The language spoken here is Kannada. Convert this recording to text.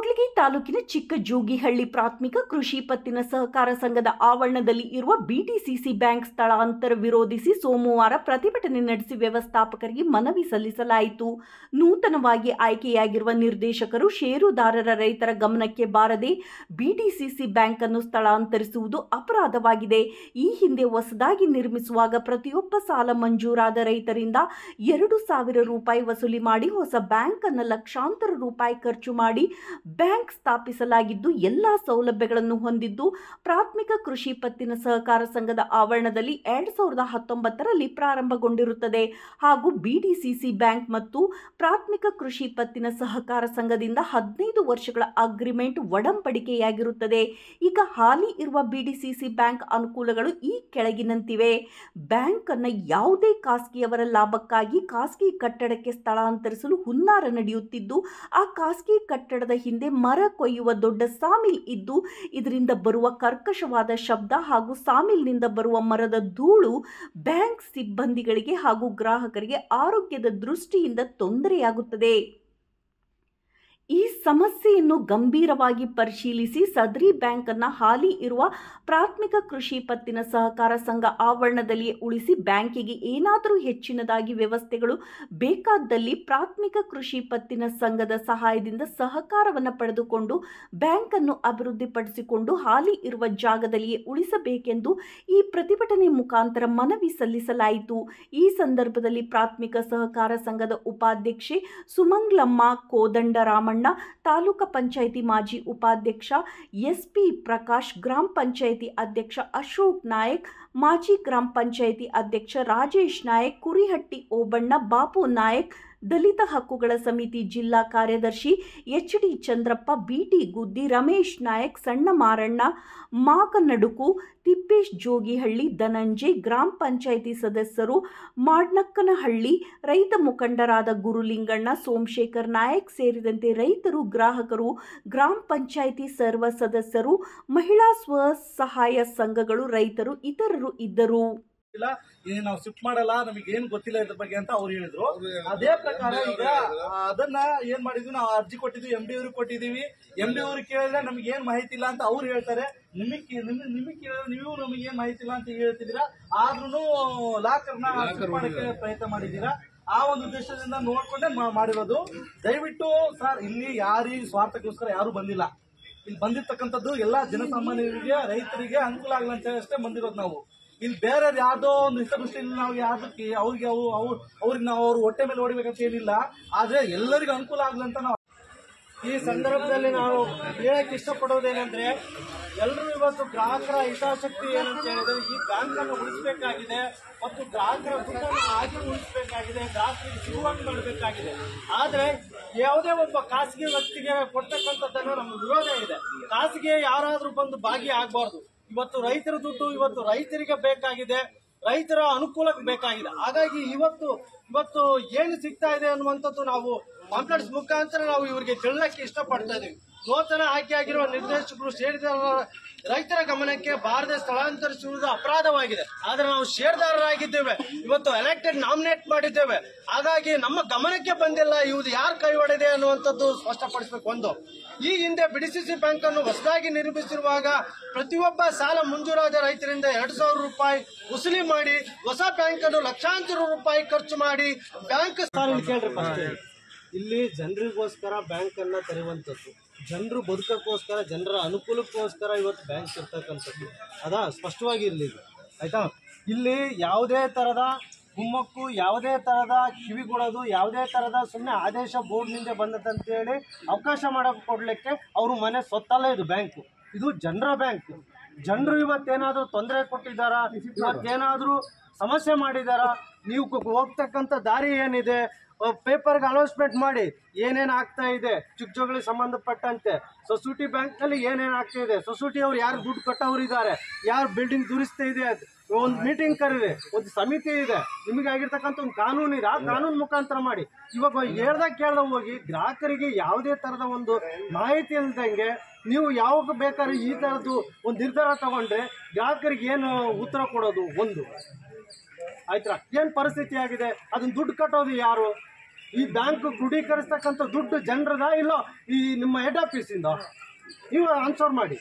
ಕೂಡ್ಲಿಗಿ ತಾಲೂಕಿನ ಚಿಕ್ಕಜೋಗಿಹಳ್ಳಿ ಪ್ರಾಥಮಿಕ ಕೃಷಿ ಪತ್ತಿನ ಸಹಕಾರ ಸಂಘದ ಆವರಣದಲ್ಲಿ ಇರುವ ಬಿಟಿಸಿಸಿ ಬ್ಯಾಂಕ್ ಸ್ಥಳಾಂತರ ವಿರೋಧಿಸಿ ಸೋಮವಾರ ಪ್ರತಿಭಟನೆ ನಡೆಸಿ ವ್ಯವಸ್ಥಾಪಕರಿಗೆ ಮನವಿ ಸಲ್ಲಿಸಲಾಯಿತು. ನೂತನವಾಗಿ ಆಯ್ಕೆಯಾಗಿರುವ ನಿರ್ದೇಶಕರು ಷೇರುದಾರರ ರೈತರ ಗಮನಕ್ಕೆ ಬಾರದೆ ಬಿಟಿಸಿಸಿ ಬ್ಯಾಂಕ್ ಅನ್ನು ಸ್ಥಳಾಂತರಿಸುವುದು ಅಪರಾಧವಾಗಿದೆ. ಈ ಹಿಂದೆ ಹೊಸದಾಗಿ ನಿರ್ಮಿಸುವಾಗ ಪ್ರತಿಯೊಬ್ಬ ಸಾಲ ಮಂಜೂರಾದ ರೈತರಿಂದ 2,000 ರೂಪಾಯಿ ವಸೂಲಿ ಮಾಡಿ ಹೊಸ ಬ್ಯಾಂಕ್ ಅನ್ನು ಲಕ್ಷಾಂತರ ರೂಪಾಯಿ ಖರ್ಚು ಮಾಡಿ ಬ್ಯಾಂಕ್ ಸ್ಥಾಪಿಸಲಾಗಿದ್ದು ಎಲ್ಲ ಸೌಲಭ್ಯಗಳನ್ನು ಹೊಂದಿದ್ದು ಪ್ರಾಥಮಿಕ ಕೃಷಿ ಪತ್ತಿನ ಸಹಕಾರ ಸಂಘದ ಆವರಣದಲ್ಲಿ 2019ರಲ್ಲಿ ಪ್ರಾರಂಭಗೊಂಡಿರುತ್ತದೆ ಹಾಗೂ ಬಿಡಿಸಿಸಿ ಬ್ಯಾಂಕ್ ಮತ್ತು ಪ್ರಾಥಮಿಕ ಕೃಷಿ ಪತ್ತಿನ ಸಹಕಾರ ಸಂಘದಿಂದ 15 ವರ್ಷಗಳ ಅಗ್ರಿಮೆಂಟ್ ಒಡಂಬಡಿಕೆಯಾಗಿರುತ್ತದೆ. ಈಗ ಹಾಲಿ ಇರುವ ಬಿಡಿಸಿಸಿ ಬ್ಯಾಂಕ್ ಅನುಕೂಲಗಳು ಈ ಕೆಳಗಿನಂತಿವೆ. ಬ್ಯಾಂಕ್ ಅನ್ನು ಯಾವುದೇ ಖಾಸಗಿಯವರ ಲಾಭಕ್ಕಾಗಿ ಖಾಸಗಿ ಕಟ್ಟಡಕ್ಕೆ ಸ್ಥಳಾಂತರಿಸಲು ಹುನ್ನಾರ ನಡೆಯುತ್ತಿದ್ದು ಆ ಖಾಸಗಿ ಕಟ್ಟಡದ ಹಿಂದೆ ಮರ ಕೊಯ್ಯುವ ದೊಡ್ಡ ಸಾಮಿಲ್ ಇದ್ದು ಇದರಿಂದ ಬರುವ ಕರ್ಕಶವಾದ ಶಬ್ದ ಹಾಗೂ ಸಾಮಿಲ್ನಿಂದ ಬರುವ ಮರದ ಧೂಳು ಬ್ಯಾಂಕ್ ಸಿಬ್ಬಂದಿಗಳಿಗೆ ಹಾಗೂ ಗ್ರಾಹಕರಿಗೆ ಆರೋಗ್ಯದ ದೃಷ್ಟಿಯಿಂದ ತೊಂದರೆಯಾಗುತ್ತದೆ. ಈ ಸಮಸ್ಯೆಯನ್ನು ಗಂಭೀರವಾಗಿ ಪರಿಶೀಲಿಸಿ ಸದರಿ ಬ್ಯಾಂಕ್ ಅನ್ನು ಹಾಲಿ ಇರುವ ಪ್ರಾಥಮಿಕ ಕೃಷಿ ಪತ್ತಿನ ಸಹಕಾರ ಸಂಘ ಆವರಣದಲ್ಲಿಯೇ ಉಳಿಸಿ ಬ್ಯಾಂಕಿಗೆ ಏನಾದರೂ ಹೆಚ್ಚಿನದಾಗಿ ವ್ಯವಸ್ಥೆಗಳು ಬೇಕಾದಲ್ಲಿ ಪ್ರಾಥಮಿಕ ಕೃಷಿ ಪತ್ತಿನ ಸಂಘದ ಸಹಾಯದಿಂದ ಸಹಕಾರವನ್ನು ಪಡೆದುಕೊಂಡು ಬ್ಯಾಂಕ್ ಅನ್ನು ಅಭಿವೃದ್ಧಿಪಡಿಸಿಕೊಂಡು ಹಾಲಿ ಇರುವ ಜಾಗದಲ್ಲಿಯೇ ಉಳಿಸಬೇಕೆಂದು ಈ ಪ್ರತಿಭಟನೆ ಮುಖಾಂತರ ಮನವಿ ಸಲ್ಲಿಸಲಾಯಿತು. ಈ ಸಂದರ್ಭದಲ್ಲಿ ಪ್ರಾಥಮಿಕ ಸಹಕಾರ ಸಂಘದ ಉಪಾಧ್ಯಕ್ಷೆ ಸುಮಂಗ್ಲಮ್ಮ ಕೋದಂಡರಾಮಣ್ಣ, ತಾಲೂಕು ಪಂಚಾಯಿತಿ ಮಾಜಿ ಉಪಾಧ್ಯಕ್ಷ ಎಸ್ಪಿ ಪ್ರಕಾಶ್, ಗ್ರಾಮ ಪಂಚಾಯಿತಿ ಅಧ್ಯಕ್ಷ ಅಶೋಕ್ ನಾಯಕ್, ಮಾಜಿ ಗ್ರಾಮ ಪಂಚಾಯಿತಿ ಅಧ್ಯಕ್ಷ ರಾಜೇಶ್ ನಾಯಕ್, ಕುರಿಹಟ್ಟಿ ಓಬಣ್ಣ, ಬಾಪು ನಾಯಕ್, ದಲಿತ ಹಕ್ಕುಗಳ ಸಮಿತಿ ಜಿಲ್ಲಾ ಕಾರ್ಯದರ್ಶಿ ಎಚ್.ಡಿ. ಚಂದ್ರಪ್ಪ, ಬಿಟಿ ಗುದ್ದಿ, ರಮೇಶ್ ನಾಯಕ್, ಸಣ್ಣ ಮಾರಣ್ಣ, ಮಾಕನಡುಕು, ತಿಪ್ಪೇಶ್ ಜೋಗಿಹಳ್ಳಿ, ಧನಂಜಯ್, ಗ್ರಾಮ ಪಂಚಾಯಿತಿ ಸದಸ್ಯರು, ಮಾಡ್ನಕ್ಕನಹಳ್ಳಿ, ರೈತ ಮುಖಂಡರಾದ ಗುರುಲಿಂಗಣ್ಣ, ಸೋಮಶೇಖರ್ ನಾಯಕ್ ಸೇರಿದಂತೆ ರೈತರು, ಗ್ರಾಹಕರು, ಗ್ರಾಮ ಪಂಚಾಯಿತಿ ಸರ್ವ ಸದಸ್ಯರು, ಮಹಿಳಾ ಸ್ವಸಹಾಯ ಸಂಘಗಳು, ರೈತರು ಇತರರು ಇದ್ದರು. ನಾವು ಶಿಫ್ಟ್ ಮಾಡಲ್ಲ, ನಮಗೆ ಏನ್ ಗೊತ್ತಿಲ್ಲ ಇದ್ರ ಬಗ್ಗೆ ಅಂತ ಅವ್ರು ಹೇಳಿದ್ರು. ಅದೇ ಪ್ರಕಾರ ಈಗ ಅದನ್ನ ಏನ್ ಮಾಡಿದ್ವಿ, ನಾವು ಅರ್ಜಿ ಕೊಟ್ಟಿದ್ವಿ, MD ಅವ್ರಿಗೆ ಕೊಟ್ಟಿದೀವಿ. MD ಅವ್ರಿಗೆ ಕೇಳಿದ್ರೆ ನಮ್ಗೆ ಏನ್ ಮಾಹಿತಿ ಇಲ್ಲ ಅಂತ ಅವ್ರು ಹೇಳ್ತಾರೆ. ನಿಮಗ್ ಕೇಳಿದ್ರೆ ನೀವು ನಮಗೆ ಏನ್ ಮಾಹಿತಿ ಇಲ್ಲ ಅಂತ ಹೇಳ್ತಿದ್ದೀರಾ. ಆದ್ರೂ ಲಾಕರ್ನ ಮಾಡಕ್ಕೆ ಪ್ರಯತ್ನ ಮಾಡಿದ್ದೀರಾ. ಆ ಒಂದು ಉದ್ದೇಶದಿಂದ ನೋಡ್ಕೊಂಡೆ ಮಾಡಿರೋದು. ದಯವಿಟ್ಟು ಸರ್, ಇಲ್ಲಿ ಯಾರಿಗೆ ಸ್ವಾರ್ಥಕ್ಕೋಸ್ಕರ ಯಾರು ಬಂದಿಲ್ಲ. ಇಲ್ಲಿ ಬಂದಿರ್ತಕ್ಕಂಥದ್ದು ಎಲ್ಲಾ ಜನಸಾಮಾನ್ಯರಿಗೆ, ರೈತರಿಗೆ ಅನುಕೂಲ ಆಗಲ್ಲ ಅಂತ ಅಷ್ಟೇ ಬಂದಿರೋದು ನಾವು. ಇಲ್ಲಿ ಬೇರೆ ಯಾವ್ದೋ ಒಂದು ಹಿತದೃಷ್ಟಿಯಿಂದ ನಾವು ಯಾವ್ದಕ್ಕೆ ಅವ್ರಿಗೆ ನಾವು ಅವ್ರ ಹೊಟ್ಟೆ ಮೇಲೆ ಹೊಡಿಬೇಕಂತ ಏನಿಲ್ಲ. ಆದ್ರೆ ಎಲ್ಲರಿಗೂ ಅನುಕೂಲ ಆಗ್ಲಿ ಅಂತ ನಾವು ಈ ಸಂದರ್ಭದಲ್ಲಿ ನಾವು ಹೇಳಕ್ ಇಷ್ಟಪಡೋದೇನೆಂದ್ರೆ, ಎಲ್ಲರೂ ಇವತ್ತು ಗ್ರಾಹಕರ ಹಿತಾಸಕ್ತಿ ಏನಂತ ಹೇಳಿದ್ರೆ ಈ ಬ್ಯಾಂಕ್ ಅನ್ನು ಉಳಿಸಬೇಕಾಗಿದೆ ಮತ್ತು ಗ್ರಾಹಕರ ದುಡ್ಡನ್ನು ಹಾಗೆ ಉಳಿಸಬೇಕಾಗಿದೆ, ಗ್ರಾಹಕರಿಗೆ ಸಿಗುವಂತೆ ಮಾಡಬೇಕಾಗಿದೆ. ಆದ್ರೆ ಯಾವುದೇ ಒಬ್ಬ ಖಾಸಗಿ ವ್ಯಕ್ತಿಗೆ ಕೊಡ್ತಕ್ಕಂಥದ್ದನ್ನು ನಮ್ಮ ವಿರೋಧ ಇದೆ. ಖಾಸಗಿ ಯಾರಾದ್ರೂ ಬಂದು ಭಾಗಿಯಾಗಬಾರ್ದು. ಇವತ್ತು ರೈತರ ದುಡ್ಡು ಇವತ್ತು ರೈತರಿಗೆ ಬೇಕಾಗಿದೆ, ರೈತರ ಅನುಕೂಲಕ್ಕೆ ಬೇಕಾಗಿದೆ. ಹಾಗಾಗಿ ಇವತ್ತು ಏನು ಸಿಗ್ತಾ ಇದೆ ಅನ್ನುವಂಥದ್ದು ನಾವು ಕಾಂಪ್ಲೆಕ್ಸ್ ಮುಖಾಂತರ ನಾವು ಇವರಿಗೆ ತಿಳಿಯಕ್ಕೆ ಇಷ್ಟಪಡ್ತಾ ಇದೀವಿ. ನೂತನ ಆಯ್ಕೆಯಾಗಿರುವ ನಿರ್ದೇಶಕರು ಷೇರುದಾರರ ರೈತರ ಗಮನಕ್ಕೆ ಬಾರದೆ ಸ್ಥಳಾಂತರಿಸುವುದು ಅಪರಾಧವಾಗಿದೆ. ಆದ್ರೆ ನಾವು ಷೇರುದಾರರಾಗಿದ್ದೇವೆ, ಇವತ್ತು ಎಲೆಕ್ಟೆಡ್ ನಾಮಿನೇಟ್ ಮಾಡಿದ್ದೇವೆ. ಹಾಗಾಗಿ ನಮ್ಮ ಗಮನಕ್ಕೆ ಬಂದಿಲ್ಲ ಇವುದು ಯಾರು ಕೈ ಹೊಡೆದೆ ಅನ್ನುವಂಥದ್ದು ಸ್ಪಷ್ಟಪಡಿಸಬೇಕು. ಒಂದು, ಈ ಹಿಂದೆ ಬಿಡಿಸಿಸಿ ಬ್ಯಾಂಕ್ ಅನ್ನು ಹೊಸದಾಗಿ ನಿರ್ಮಿಸಿರುವಾಗ ಪ್ರತಿಯೊಬ್ಬ ಸಾಲ ಮಂಜೂರಾದ ರೈತರಿಂದ 2,000 ರೂಪಾಯಿ ವಸೂಲಿ ಮಾಡಿ ಹೊಸ ಬ್ಯಾಂಕ್ ಅನ್ನು ಲಕ್ಷಾಂತರ ರೂಪಾಯಿ ಖರ್ಚು ಮಾಡಿ ಬ್ಯಾಂಕ್ ಕೇಳ್ರಿ. ಇಲ್ಲಿ ಜನರಿಗೋಸ್ಕರ ಬ್ಯಾಂಕ್ ಅನ್ನ ತೆರೆಯುವಂಥದ್ದು, ಜನರು ಬದುಕಕ್ಕೋಸ್ಕರ, ಜನರ ಅನುಕೂಲಕ್ಕೋಸ್ಕರ ಇವತ್ತು ಬ್ಯಾಂಕ್ ಇರ್ತಕ್ಕಂಥದ್ದು ಸ್ಪಷ್ಟವಾಗಿ ಇರಲಿ. ಆಯ್ತಾ? ಇಲ್ಲಿ ಯಾವುದೇ ತರದ ಕುಮ್ಮಕ್ಕು, ಯಾವುದೇ ತರದ ಕಿವಿಗೊಡೋದು, ಯಾವುದೇ ತರದ ಸುಮ್ಮನೆ ಆದೇಶ ಬೋರ್ಡ್ನಿಂದ ಬಂದದಂತೇಳಿ ಅವಕಾಶ ಕೊಡ್ಲಿಕ್ಕೆ ಅವರು ಮನೆ ಸೊತ್ತಲ್ಲ. ಇದು ಬ್ಯಾಂಕು, ಇದು ಜನರ ಬ್ಯಾಂಕ್. ಜನರು ಇವತ್ತೇನಾದ್ರೂ ತೊಂದರೆ ಕೊಟ್ಟಿದ್ದಾರಾ, ಇವತ್ತೇನಾದ್ರೂ ಸಮಸ್ಯೆ ಮಾಡಿದಾರಾ, ನೀವು ಹೋಗ್ತಕ್ಕಂಥ ದಾರಿ ಏನಿದೆ, ಪೇಪರ್ಗೆ ಅನೌನ್ಸ್ಮೆಂಟ್ ಮಾಡಿ ಏನೇನು ಆಗ್ತಾ ಇದೆ ಚಿಕ್ಕಜೋಗಳಿಗೆ ಸಂಬಂಧಪಟ್ಟಂತೆ, ಸೊಸೈಟಿ ಬ್ಯಾಂಕ್ ನಲ್ಲಿ ಏನೇನು ಆಗ್ತಾ ಇದೆ, ಸೊಸೈಟಿ ಅವ್ರು ಯಾರು ದುಡ್ಡು ಕಟ್ಟೋರಿದ್ದಾರೆ, ಯಾರು ಬಿಲ್ಡಿಂಗ್ ದುರಿಸ್ತಾ ಇದೆ, ಒಂದು ಮೀಟಿಂಗ್ ಕರೀರಿ, ಒಂದು ಸಮಿತಿ ಇದೆ, ನಿಮಗಾಗಿರ್ತಕ್ಕಂಥ ಒಂದು ಕಾನೂನು ಇದೆ, ಆ ಕಾನೂನು ಮುಖಾಂತರ ಮಾಡಿ. ಇವಾಗ ಕೇಳ್ದಾಗ ಹೋಗಿ ಗ್ರಾಹಕರಿಗೆ ಯಾವುದೇ ತರದ ಒಂದು ಮಾಹಿತಿ ಇಲ್ದಂಗೆ ನೀವು ಯಾವಾಗ ಬೇಕಾದ್ರೆ ಈ ತರದ್ದು ಒಂದು ನಿರ್ಧಾರ ತಗೊಂಡ್ರೆ ಗ್ರಾಹಕರಿಗೆ ಏನು ಉತ್ತರ ಕೊಡೋದು? ಒಂದು ಆಯ್ತಾ, ಏನ್ ಪರಿಸ್ಥಿತಿ ಆಗಿದೆ, ಅದನ್ನ ದುಡ್ಡು ಕಟ್ಟೋದು ಯಾರು? ಈ ಬ್ಯಾಂಕ್ ಕ್ರೋಢೀಕರಿಸ್ತಕ್ಕಂಥ ದುಡ್ಡು ಜನರದ ಇಲ್ಲ ಈ ನಿಮ್ಮ ಹೆಡ್ ಆಫೀಸ್ ಇಂದ ನೀವು ಆನ್ಸರ್ ಮಾಡಿ.